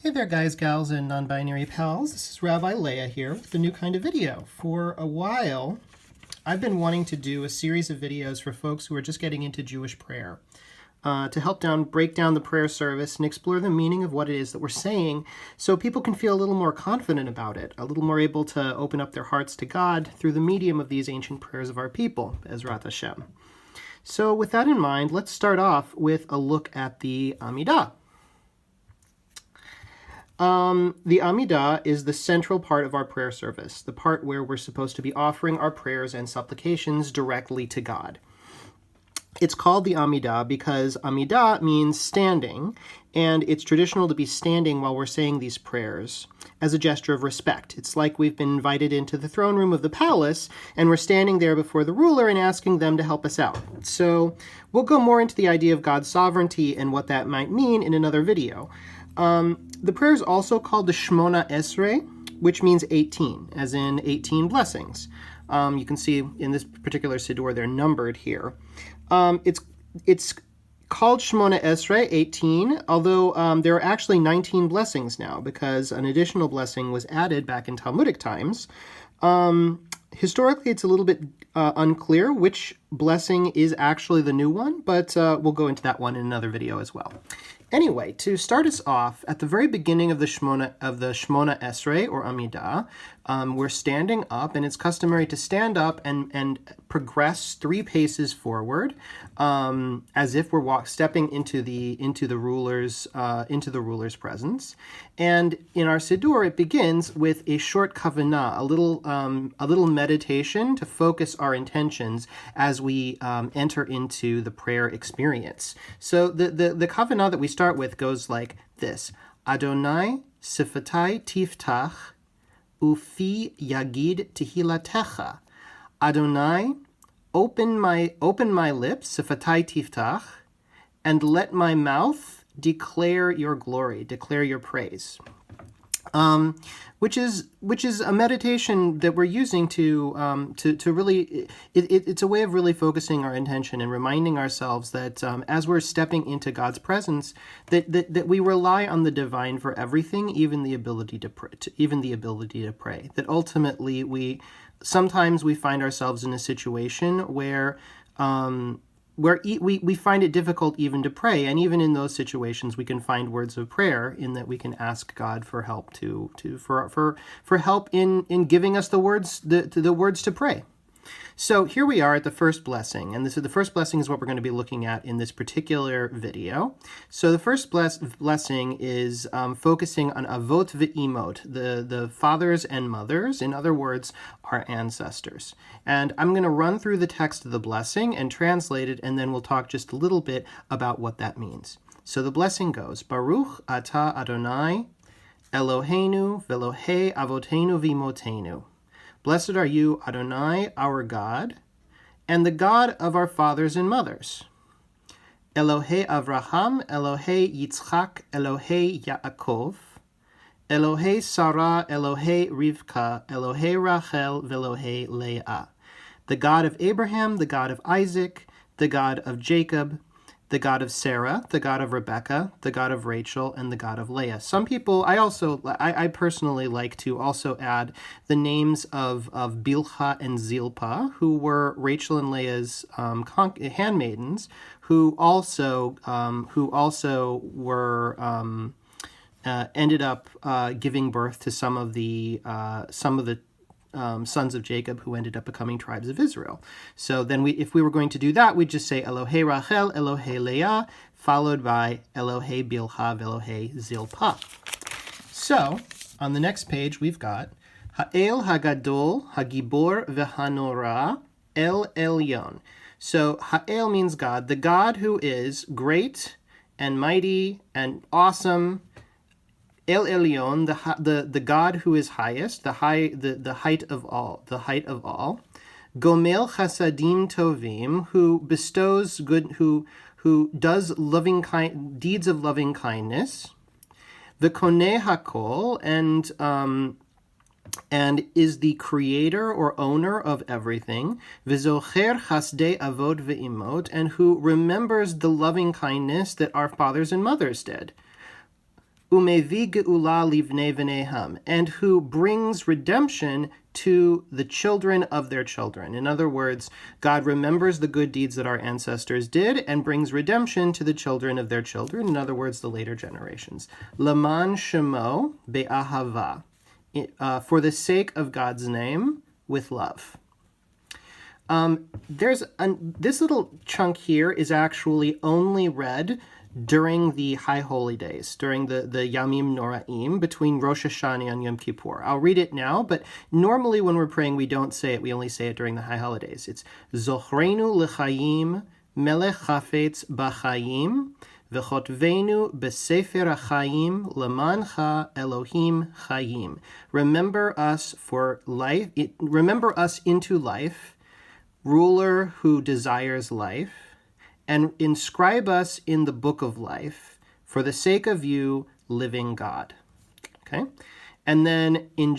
Hey there guys, gals, and non-binary pals. This is Rabbi Leah here with a new kind of video. For a while, I've been wanting to do a series of videos for folks who are just getting into Jewish prayer to help break down the prayer service and explore the meaning of what it is that we're saying so people can feel a little more confident about it, a little more able to open up their hearts to God through the medium of these ancient prayers of our people, Ezrat Hashem. So with that in mind, let's start off with a look at the Amidah. The Amidah is the central part of our prayer service, the part where we're supposed to be offering our prayers and supplications directly to God. It's called the Amidah because Amidah means standing, and it's traditional to be standing while we're saying these prayers as a gesture of respect. It's like we've been invited into the throne room of the palace, and we're standing there before the ruler and asking them to help us out. So we'll go more into the idea of God's sovereignty and what that might mean in another video. The prayer is also called the Shmona Esrei, which means 18, as in 18 blessings. You can see in this particular Siddur, they're numbered here. It's called Shmona Esrei, 18, although there are actually 19 blessings now, because an additional blessing was added back in Talmudic times. Historically, it's a little bit unclear which blessing is actually the new one, but we'll go into that one in another video as well. Anyway, to start us off, at the very beginning of the Shmona Esrei, or Amidah, we're standing up, and it's customary to stand up and progress 3 paces forward, as if we're stepping into the ruler's presence. And in our Siddur, it begins with a short kavanah, a little meditation to focus our intentions as we enter into the prayer experience. So the kavanah that we start with goes like this: Adonai sifatai tiftach ufi yagid tehilatecha. Adonai, open my lips, sifatai tiftach, and let my mouth declare your glory, declare your praise. Which is a meditation that we're using to really, it's a way of really focusing our intention and reminding ourselves that as we're stepping into God's presence, that we rely on the divine for everything, even the ability to pray. That ultimately we sometimes find ourselves in a situation where we find it difficult even to pray, and even in those situations we can find words of prayer in that we can ask God for help for help in giving us the words to pray. So here we are at the first blessing, and the first blessing is what we're going to be looking at in this particular video. So the first blessing is focusing on Avot ve'imot, the fathers and mothers, in other words, our ancestors. And I'm going to run through the text of the blessing and translate it, and then we'll talk just a little bit about what that means. So the blessing goes: Baruch atah Adonai Eloheinu ve'Elohei Avotenu v'imotenu. Blessed are you, Adonai, our God, and the God of our fathers and mothers. Elohei Avraham, Elohei Yitzchak, Elohei Yaakov, Elohei Sarah, Elohei Rivka, Elohei Rachel, Velohei Leah. The God of Abraham, the God of Isaac, the God of Jacob, the God of Sarah, the God of Rebekah, the God of Rachel, and the God of Leah. Some people, I personally like to also add the names of Bilhah and Zilpah, who were Rachel and Leah's handmaidens, who also were ended up giving birth to some of the sons of Jacob who ended up becoming tribes of Israel. So then if we were going to do that, we'd just say Elohei Rachel, Elohei Leah, followed by Elohei Bilhah, Elohei Zilpah. So on the next page, we've got Ha'el Hagadol, Hagibor V'Hanora, El Elyon. So Ha'el means God, the God who is great and mighty and awesome. El Elyon, the God who is highest, the height of all. Gomel Chasadim Tovim, who bestows good, who does deeds of loving kindness. V'Koneh Hakol, and is the creator or owner of everything. V'Zocher Chasdei Avot ve'imot, and who remembers the loving kindness that our fathers and mothers did. umevi geula livnei v'neihem, and who brings redemption to the children of their children. In other words, God remembers the good deeds that our ancestors did and brings redemption to the children of their children. In other words, the later generations. Laman shemo be'ahava, for the sake of God's name, with love. This little chunk here is actually only read during the High Holy Days, during the Yamim Noraim, between Rosh Hashanah and Yom Kippur. I'll read it now, but normally when we're praying, we don't say it. We only say it during the High Holidays. It's Zochreinu l'chaim melech chafetz b'chaim v'chotvenu b'sefer ha'chaim lemancha Elohim chayim. Remember us for life. Remember us into life, ruler who desires life, and inscribe us in the book of life for the sake of you, living God. Okay? And then in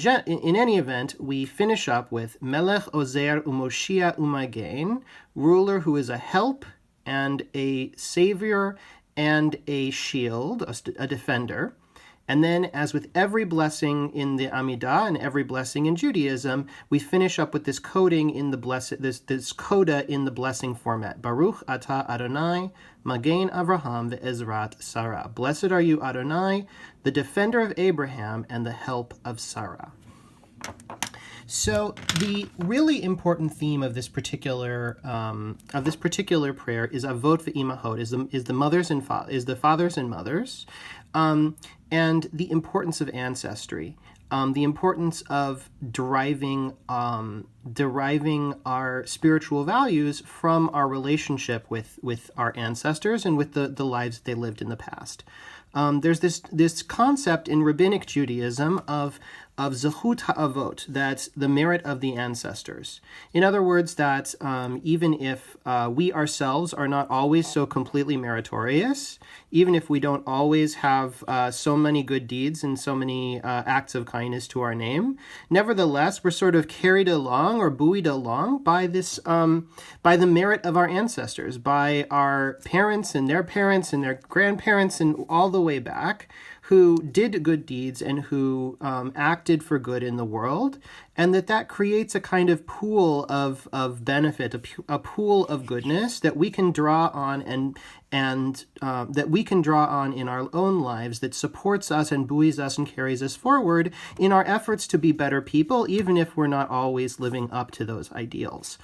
any event, we finish up with Melech Ozer Umoshia Umagein, ruler who is a help and a savior and a shield, a defender. And then, as with every blessing in the Amidah and every blessing in Judaism, we finish up with this coding in the this coda in the blessing format. Baruch atah Adonai, Magen Avraham ve'ezrat Sarah. Blessed are you, Adonai, the defender of Abraham and the help of Sarah. So the really important theme of this particular prayer is Avot ve'imahot, is the mothers and the fathers and mothers. And the importance of ancestry, the importance of deriving our spiritual values from our relationship with our ancestors and with the lives that they lived in the past. There's this concept in rabbinic Judaism of zechut ha'avot, that's the merit of the ancestors. In other words, that even if we ourselves are not always so completely meritorious, even if we don't always have so many good deeds and so many acts of kindness to our name, nevertheless, we're sort of carried along or buoyed along by this, by the merit of our ancestors, by our parents and their grandparents and all the way back, who did good deeds and who acted for good in the world, and that creates a kind of pool of benefit, a pool of goodness that we can draw on and that we can draw on in our own lives, that supports us and buoys us and carries us forward in our efforts to be better people, even if we're not always living up to those ideals.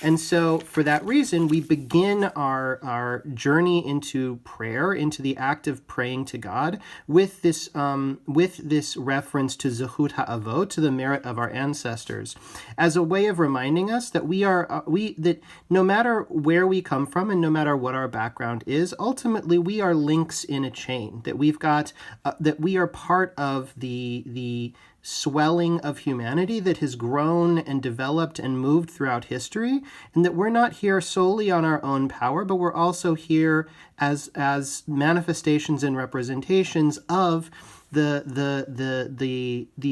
And so for that reason, we begin our journey into prayer, into the act of praying to God, with this reference to Zechut Ha'avot, to the merit of our ancestors, as a way of reminding us that that no matter where we come from and no matter what our background is, ultimately we are links in a chain, that we've got that we are part of the swelling of humanity that has grown and developed and moved throughout history, and that we're not here solely on our own power, but we're also here as manifestations and representations of the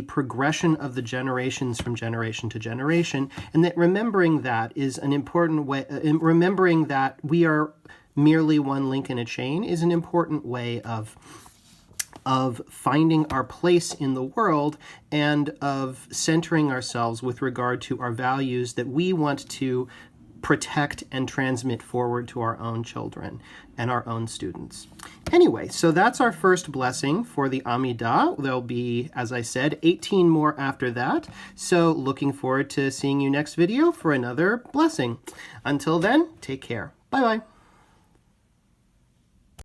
progression of the generations from generation to generation, and that remembering that is an important way. Remembering that we are merely one link in a chain is an important way of finding our place in the world and of centering ourselves with regard to our values that we want to protect and transmit forward to our own children and our own students. Anyway, so that's our first blessing for the Amidah. There'll be, as I said, 18 more after that. So looking forward to seeing you next video for another blessing. Until then, take care. Bye-bye.